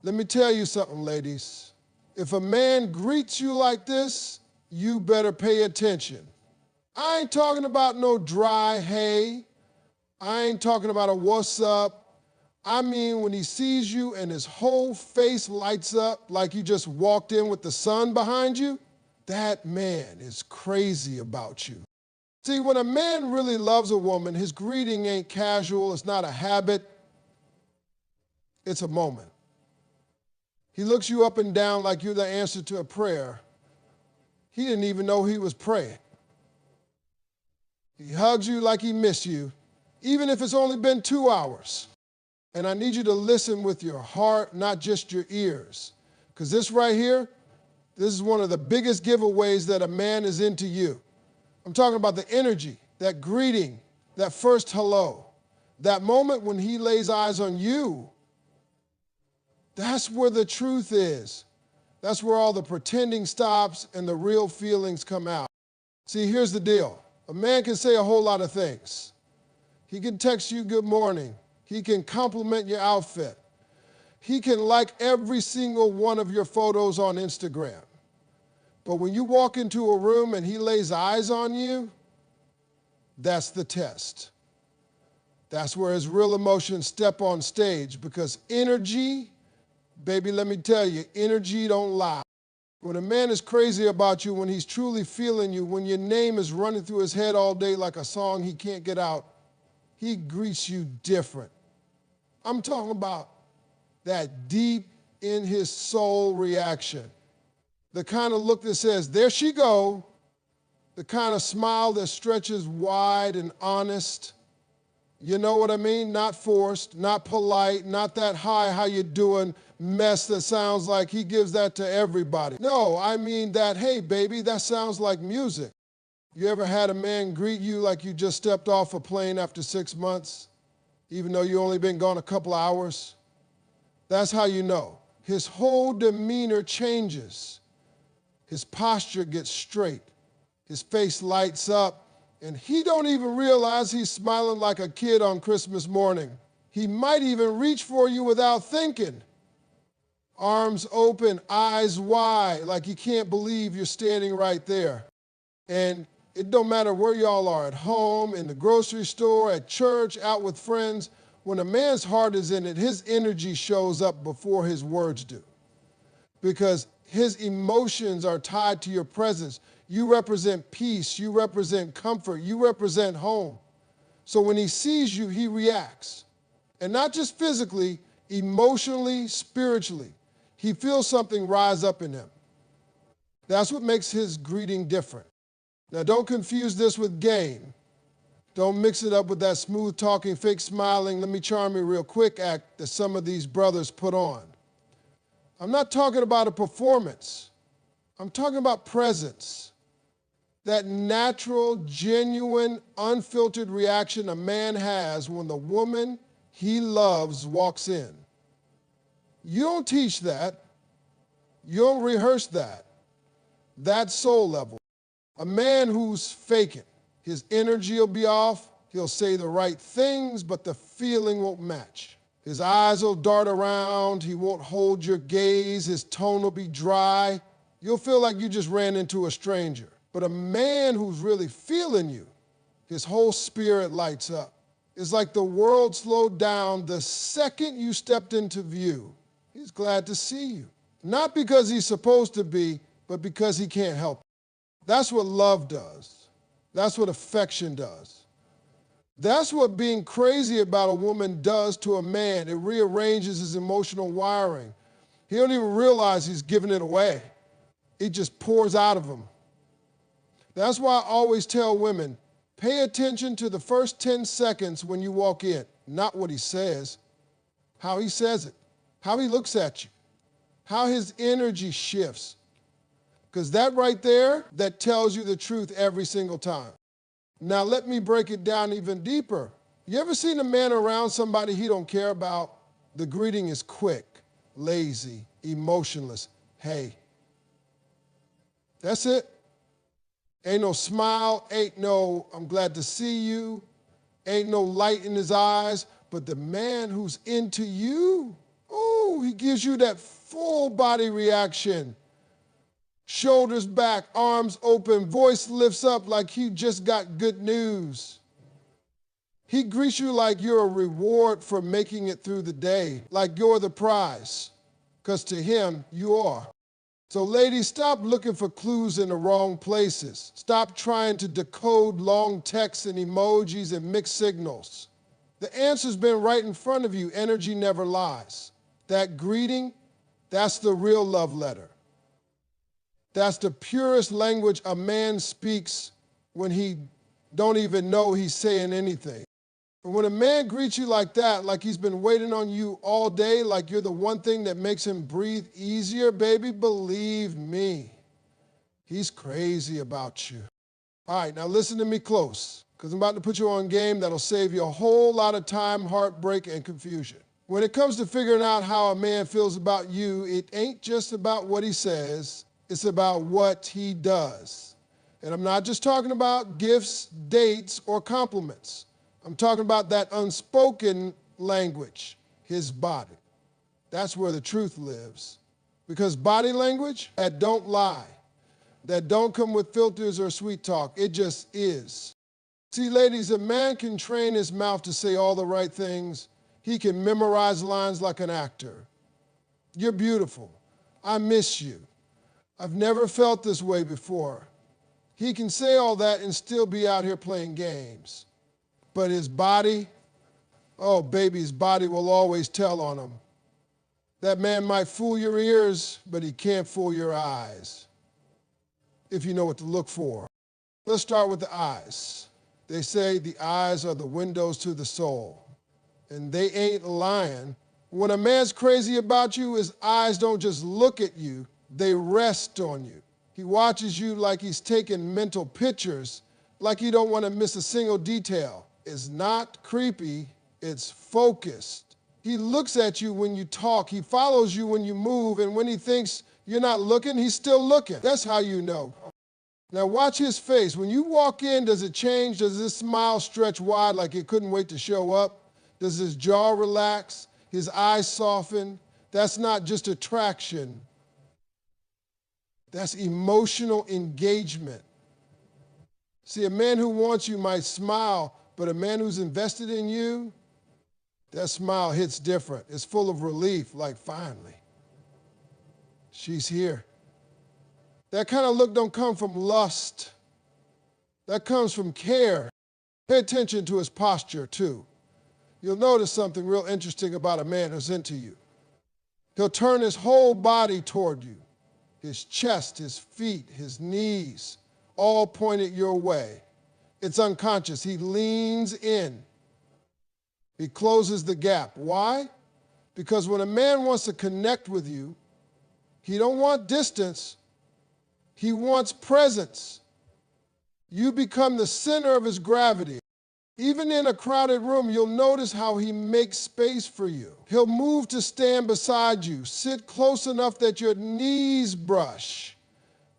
Let me tell you something, ladies. If a man greets you like this, you better pay attention. I ain't talking about no dry hey. I ain't talking about a what's up. I mean when he sees you and his whole face lights up like you just walked in with the sun behind you, that man is crazy about you. See, when a man really loves a woman, his greeting ain't casual, it's not a habit, it's a moment. He looks you up and down like you're the answer to a prayer. He didn't even know he was praying. He hugs you like he missed you, even if it's only been 2 hours. And I need you to listen with your heart, not just your ears. Because this right here, this is one of the biggest giveaways that a man is into you. I'm talking about the energy, that greeting, that first hello, that moment when he lays eyes on you. That's where the truth is. That's where all the pretending stops and the real feelings come out. See, here's the deal. A man can say a whole lot of things. He can text you good morning. He can compliment your outfit. He can like every single one of your photos on Instagram. But when you walk into a room and he lays eyes on you, that's the test. That's where his real emotions step on stage, because energy, baby, let me tell you, energy don't lie. When a man is crazy about you, when he's truly feeling you, when your name is running through his head all day like a song he can't get out, he greets you different. I'm talking about that deep in his soul reaction. The kind of look that says, there she go. The kind of smile that stretches wide and honest. You know what I mean? Not forced, not polite, not that hi, how you doing mess that sounds like he gives that to everybody. No, I mean that, hey baby, that sounds like music. You ever had a man greet you like you just stepped off a plane after 6 months, even though you only been gone a couple of hours? That's how you know. His whole demeanor changes. His posture gets straight. His face lights up, and he don't even realize he's smiling like a kid on Christmas morning. He might even reach for you without thinking. Arms open, eyes wide, like he can't believe you're standing right there. And it don't matter where y'all are, at home, in the grocery store, at church, out with friends. When a man's heart is in it, his energy shows up before his words do. Because his emotions are tied to your presence. You represent peace, you represent comfort, you represent home. So when he sees you, he reacts. And not just physically, emotionally, spiritually. He feels something rise up in him. That's what makes his greeting different. Now don't confuse this with game. Don't mix it up with that smooth talking, fake smiling, let me charm you real quick act that some of these brothers put on. I'm not talking about a performance. I'm talking about presence. That natural, genuine, unfiltered reaction a man has when the woman he loves walks in. You don't teach that. You don't rehearse that. That's soul level. A man who's faking, his energy will be off, he'll say the right things, but the feeling won't match. His eyes will dart around, he won't hold your gaze, his tone will be dry. You'll feel like you just ran into a stranger. But a man who's really feeling you, his whole spirit lights up. It's like the world slowed down the second you stepped into view. He's glad to see you. Not because he's supposed to be, but because he can't help it. That's what love does. That's what affection does. That's what being crazy about a woman does to a man. It rearranges his emotional wiring. He don't even realize he's giving it away. It just pours out of him. That's why I always tell women, pay attention to the first 10 seconds when you walk in, not what he says, how he says it, how he looks at you, how his energy shifts. Because that right there, that tells you the truth every single time. Now let me break it down even deeper. You ever seen a man around somebody he don't care about? The greeting is quick, lazy, emotionless. Hey. That's it. Ain't no smile, ain't no I'm glad to see you, ain't no light in his eyes. But the man who's into you, ooh, Ooh, he gives you that full body reaction. Shoulders back, arms open, voice lifts up like he just got good news. He greets you like you're a reward for making it through the day, like you're the prize, because to him, you are. So ladies, stop looking for clues in the wrong places. Stop trying to decode long texts and emojis and mixed signals. The answer's been right in front of you. Energy never lies. That greeting, that's the real love letter. That's the purest language a man speaks when he don't even know he's saying anything. And when a man greets you like that, like he's been waiting on you all day, like you're the one thing that makes him breathe easier, baby, believe me, he's crazy about you. All right, now listen to me close, because I'm about to put you on game that'll save you a whole lot of time, heartbreak, and confusion. When it comes to figuring out how a man feels about you, it ain't just about what he says, it's about what he does. And I'm not just talking about gifts, dates, or compliments. I'm talking about that unspoken language, his body. That's where the truth lives. Because body language, that don't lie, that don't come with filters or sweet talk, it just is. See, ladies, a man can train his mouth to say all the right things. He can memorize lines like an actor. You're beautiful. I miss you. I've never felt this way before. He can say all that and still be out here playing games. But his body, oh baby, his body will always tell on him. That man might fool your ears, but he can't fool your eyes, if you know what to look for. Let's start with the eyes. They say the eyes are the windows to the soul, and they ain't lying. When a man's crazy about you, his eyes don't just look at you, they rest on you. He watches you like he's taking mental pictures, like he don't want to miss a single detail. It's not creepy, it's focused. He looks at you when you talk, he follows you when you move, and when he thinks you're not looking, he's still looking. That's how you know. Now watch his face. When you walk in, does it change? Does his smile stretch wide like it couldn't wait to show up? Does his jaw relax? His eyes soften? That's not just attraction. That's emotional engagement. See, a man who wants you might smile, but a man who's invested in you, that smile hits different. It's full of relief, like finally, she's here. That kind of look don't come from lust. That comes from care. Pay attention to his posture too. You'll notice something real interesting about a man who's into you. He'll turn his whole body toward you. His chest, his feet, his knees, all pointed your way. It's unconscious. He leans in. He closes the gap. Why? Because when a man wants to connect with you, he don't want distance. He wants presence. You become the center of his gravity. Even in a crowded room, you'll notice how he makes space for you. He'll move to stand beside you, sit close enough that your knees brush.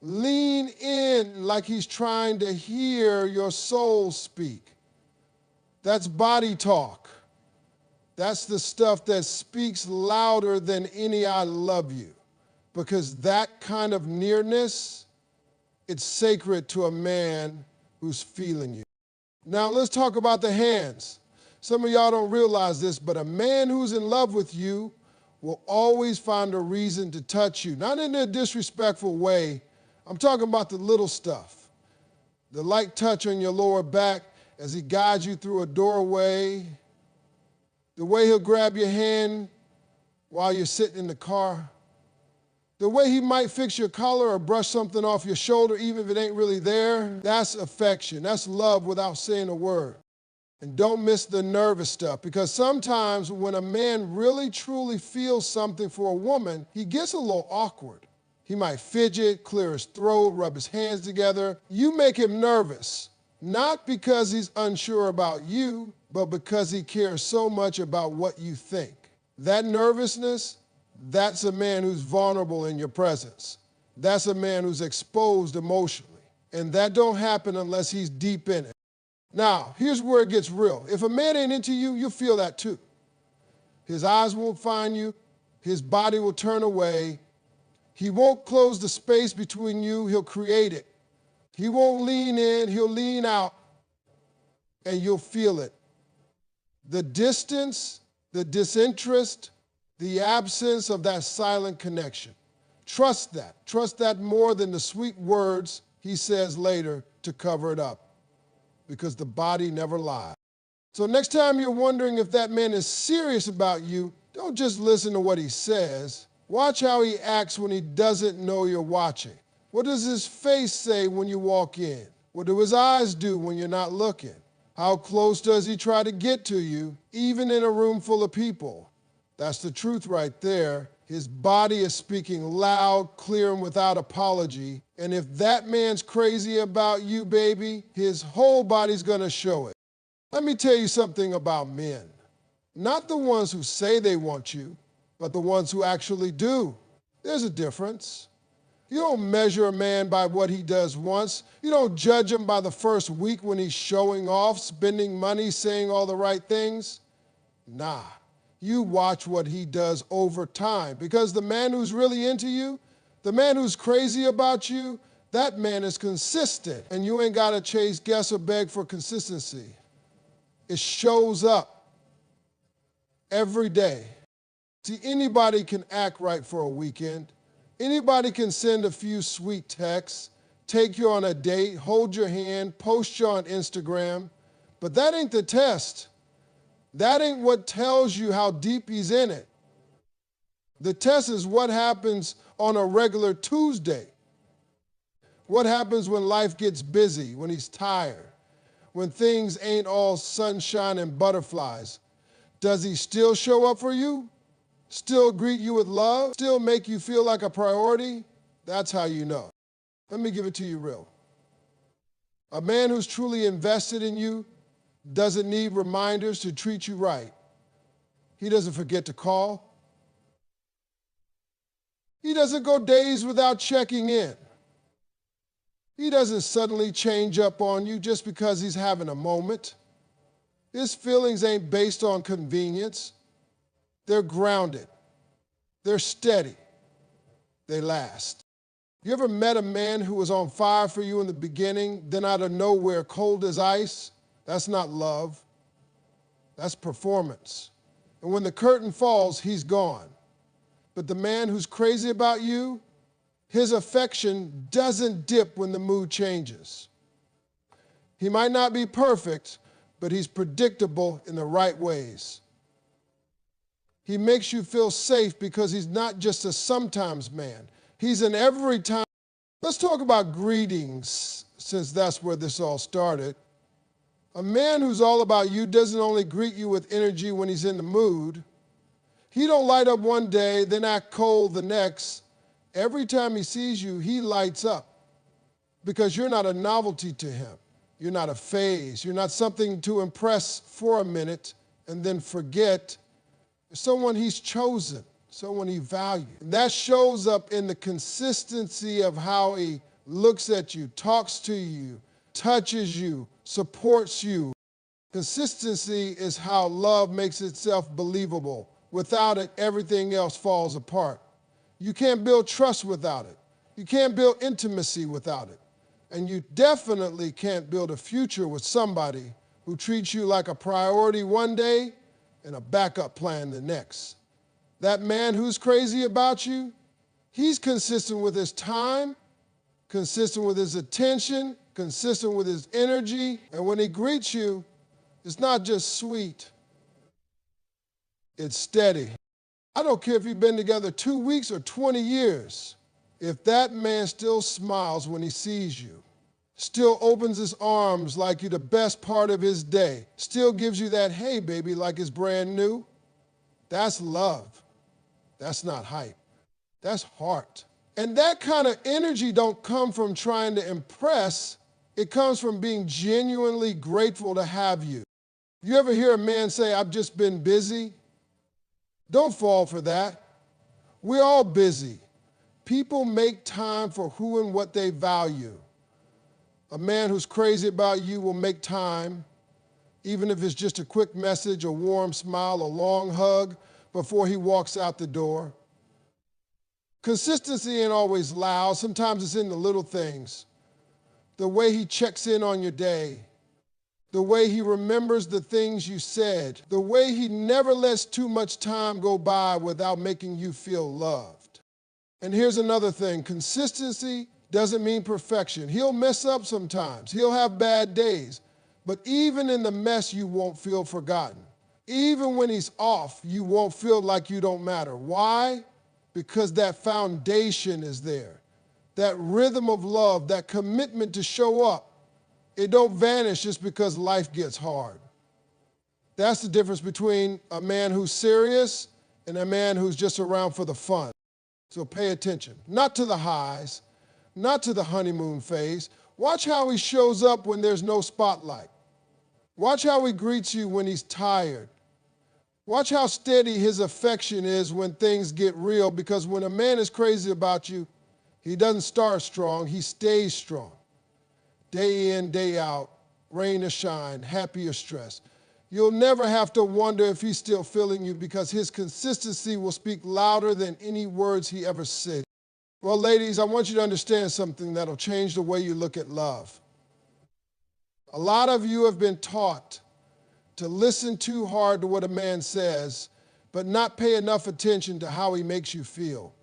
Lean in like he's trying to hear your soul speak. That's body talk. That's the stuff that speaks louder than any I love you. Because that kind of nearness, it's sacred to a man who's feeling you. Now let's talk about the hands. Some of y'all don't realize this, but a man who's in love with you will always find a reason to touch you. Not in a disrespectful way. I'm talking about the little stuff. The light touch on your lower back as he guides you through a doorway. The way he'll grab your hand while you're sitting in the car. The way he might fix your collar or brush something off your shoulder, even if it ain't really there, that's affection. That's love without saying a word. And don't miss the nervous stuff, because sometimes when a man really truly feels something for a woman, he gets a little awkward. He might fidget, clear his throat, rub his hands together. You make him nervous, not because he's unsure about you, but because he cares so much about what you think. That nervousness, that's a man who's vulnerable in your presence. That's a man who's exposed emotionally. And that don't happen unless he's deep in it. Now, here's where it gets real. If a man ain't into you, you'll feel that too. His eyes won't find you. his body will turn away. He won't close the space between you, he'll create it. He won't lean in, he'll lean out, and you'll feel it. The distance, the disinterest, the absence of that silent connection. Trust that. Trust that more than the sweet words he says later to cover it up, because the body never lies. So next time you're wondering if that man is serious about you, don't just listen to what he says. Watch how he acts when he doesn't know you're watching. What does his face say when you walk in? What do his eyes do when you're not looking? How close does he try to get to you, even in a room full of people? That's the truth right there. His body is speaking loud, clear, and without apology. And if that man's crazy about you, baby, his whole body's going to show it. Let me tell you something about men. Not the ones who say they want you, but the ones who actually do. There's a difference. You don't measure a man by what he does once. You don't judge him by the first week when he's showing off, spending money, saying all the right things. Nah, you watch what he does over time, because the man who's really into you, the man who's crazy about you, that man is consistent, and you ain't got to chase, guess, or beg for consistency. It shows up every day. See, anybody can act right for a weekend. Anybody can send a few sweet texts, take you on a date, hold your hand, post you on Instagram. But that ain't the test. That ain't what tells you how deep he's in it. The test is what happens on a regular Tuesday. What happens when life gets busy, when he's tired, when things ain't all sunshine and butterflies? Does he still show up for you? Still greet you with love? Still make you feel like a priority? That's how you know. Let me give it to you real. A man who's truly invested in you doesn't need reminders to treat you right. He doesn't forget to call. He doesn't go days without checking in. He doesn't suddenly change up on you just because he's having a moment. His feelings ain't based on convenience. They're grounded. They're steady. They last. You ever met a man who was on fire for you in the beginning, then out of nowhere, cold as ice? That's not love. That's performance. And when the curtain falls, he's gone. But the man who's crazy about you, his affection doesn't dip when the mood changes. He might not be perfect, but he's predictable in the right ways. He makes you feel safe because he's not just a sometimes man. He's an every time. Let's talk about greetings, since that's where this all started. A man who's all about you doesn't only greet you with energy when he's in the mood. He don't light up one day, then act cold the next. Every time he sees you, he lights up, because you're not a novelty to him. You're not a phase. You're not something to impress for a minute and then forget. You're someone he's chosen, someone he values. And that shows up in the consistency of how he looks at you, talks to you, touches you, supports you. Consistency is how love makes itself believable. Without it, everything else falls apart. You can't build trust without it. You can't build intimacy without it. And you definitely can't build a future with somebody who treats you like a priority one day and a backup plan the next. That man who's crazy about you, he's consistent with his time, consistent with his attention, consistent with his energy. And when he greets you, it's not just sweet, it's steady. I don't care if you've been together 2 weeks or 20 years. If that man still smiles when he sees you, still opens his arms like you're the best part of his day, still gives you that, hey, baby, like it's brand new, that's love. That's not hype. That's heart. And that kind of energy don't come from trying to impress. It comes from being genuinely grateful to have you. You ever hear a man say, I've just been busy? Don't fall for that. We're all busy. People make time for who and what they value. A man who's crazy about you will make time, even if it's just a quick message, a warm smile, a long hug before he walks out the door. Consistency ain't always loud. Sometimes it's in the little things. The way he checks in on your day. The way he remembers the things you said. The way he never lets too much time go by without making you feel loved. And here's another thing. Consistency doesn't mean perfection. He'll mess up sometimes. He'll have bad days. But even in the mess, you won't feel forgotten. Even when he's off, you won't feel like you don't matter. Why? Because that foundation is there. That rhythm of love, that commitment to show up. It don't vanish just because life gets hard. That's the difference between a man who's serious and a man who's just around for the fun. So pay attention. Not to the highs, not to the honeymoon phase. Watch how he shows up when there's no spotlight. Watch how he greets you when he's tired. Watch how steady his affection is when things get real, because when a man is crazy about you, he doesn't start strong, he stays strong. Day in, day out, rain or shine, happy or stressed. You'll never have to wonder if he's still feeling you, because his consistency will speak louder than any words he ever said. Well, ladies, I want you to understand something that'll change the way you look at love. A lot of you have been taught to listen too hard to what a man says, but not pay enough attention to how he makes you feel.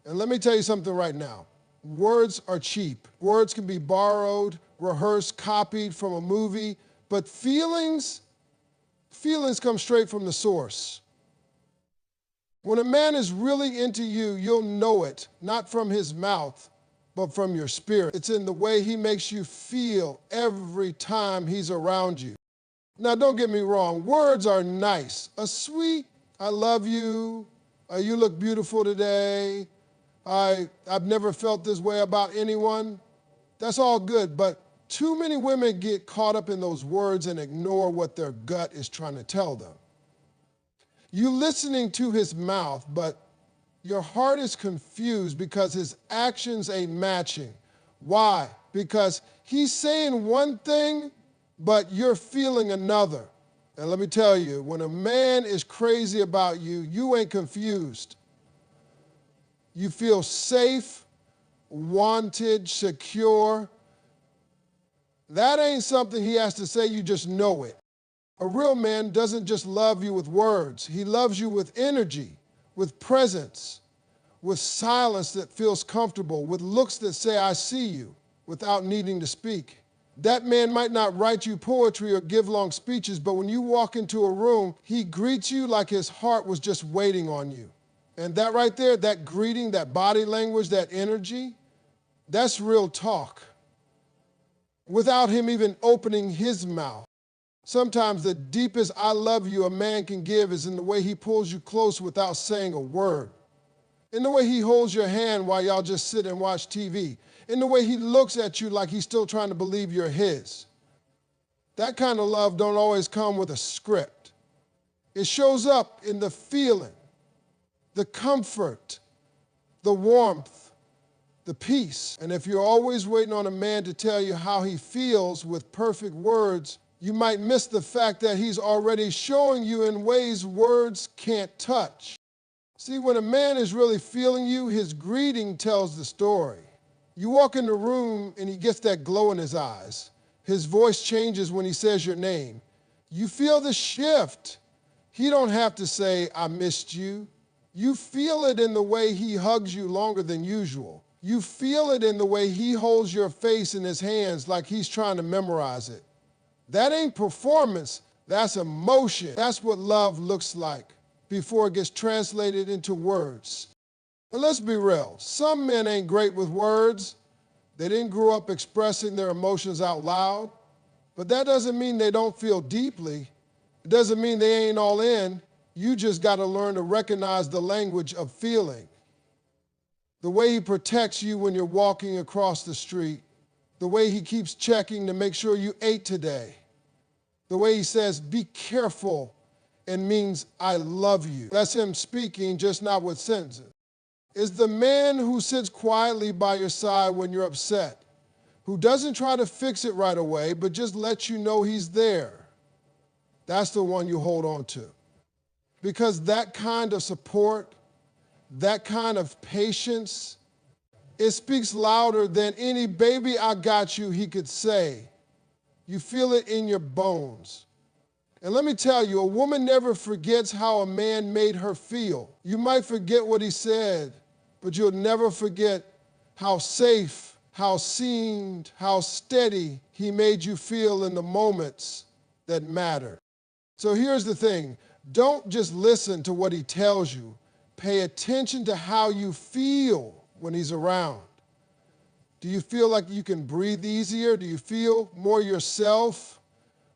And let me tell you something right now. Words are cheap. Words can be borrowed, rehearsed, copied from a movie, but feelings come straight from the source. When a man is really into you, you'll know it, not from his mouth, but from your spirit. It's in the way he makes you feel every time he's around you. Now, don't get me wrong, words are nice. A sweet, I love you, you look beautiful today, I've never felt this way about anyone. That's all good, but too many women get caught up in those words and ignore what their gut is trying to tell them. You're listening to his mouth, but your heart is confused because his actions ain't matching. Why? Because he's saying one thing, but you're feeling another. And let me tell you, when a man is crazy about you, you ain't confused. You feel safe, wanted, secure. That ain't something he has to say, you just know it. A real man doesn't just love you with words. He loves you with energy, with presence, with silence that feels comfortable, with looks that say, I see you, without needing to speak. That man might not write you poetry or give long speeches, but when you walk into a room, he greets you like his heart was just waiting on you. And that right there, that greeting, that body language, that energy, that's real talk. Without him even opening his mouth. Sometimes the deepest I love you a man can give is in the way he pulls you close without saying a word. In the way he holds your hand while y'all just sit and watch TV. In the way he looks at you like he's still trying to believe you're his. That kind of love don't always come with a script. It shows up in the feeling, the comfort, the warmth, the peace. And if you're always waiting on a man to tell you how he feels with perfect words, you might miss the fact that he's already showing you in ways words can't touch. See, when a man is really feeling you, his greeting tells the story. You walk in the room and he gets that glow in his eyes. His voice changes when he says your name. You feel the shift. He don't have to say, I missed you. You feel it in the way he hugs you longer than usual. You feel it in the way he holds your face in his hands like he's trying to memorize it. That ain't performance, that's emotion. That's what love looks like before it gets translated into words. But let's be real, some men ain't great with words. They didn't grow up expressing their emotions out loud. But that doesn't mean they don't feel deeply. It doesn't mean they ain't all in. You just got to learn to recognize the language of feeling. The way he protects you when you're walking across the street. The way he keeps checking to make sure you ate today. The way he says, be careful, and means I love you. That's him speaking, just not with sentences. Is the man who sits quietly by your side when you're upset, who doesn't try to fix it right away, but just lets you know he's there. That's the one you hold on to. Because that kind of support, that kind of patience, it speaks louder than any "baby, I got you" he could say. You feel it in your bones. And let me tell you, a woman never forgets how a man made her feel. You might forget what he said, but you'll never forget how safe, how seen, how steady he made you feel in the moments that mattered. So here's the thing. Don't just listen to what he tells you. Pay attention to how you feel when he's around. Do you feel like you can breathe easier? Do you feel more yourself,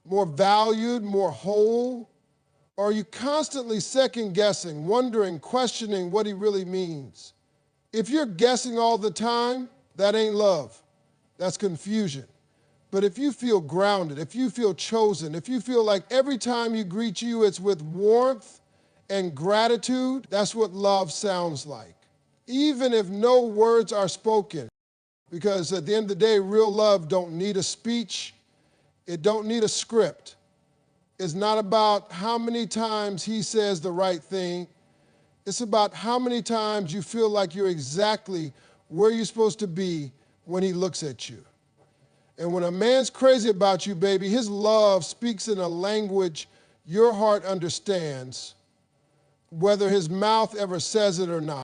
more valued, more whole? Or are you constantly second-guessing, wondering, questioning what he really means? If you're guessing all the time, that ain't love. That's confusion. But if you feel grounded, if you feel chosen, if you feel like every time he greets you it's with warmth and gratitude, that's what love sounds like. Even if no words are spoken, because at the end of the day, real love don't need a speech. It don't need a script. It's not about how many times he says the right thing. It's about how many times you feel like you're exactly where you're supposed to be when he looks at you. And when a man's crazy about you, baby, his love speaks in a language your heart understands, whether his mouth ever says it or not.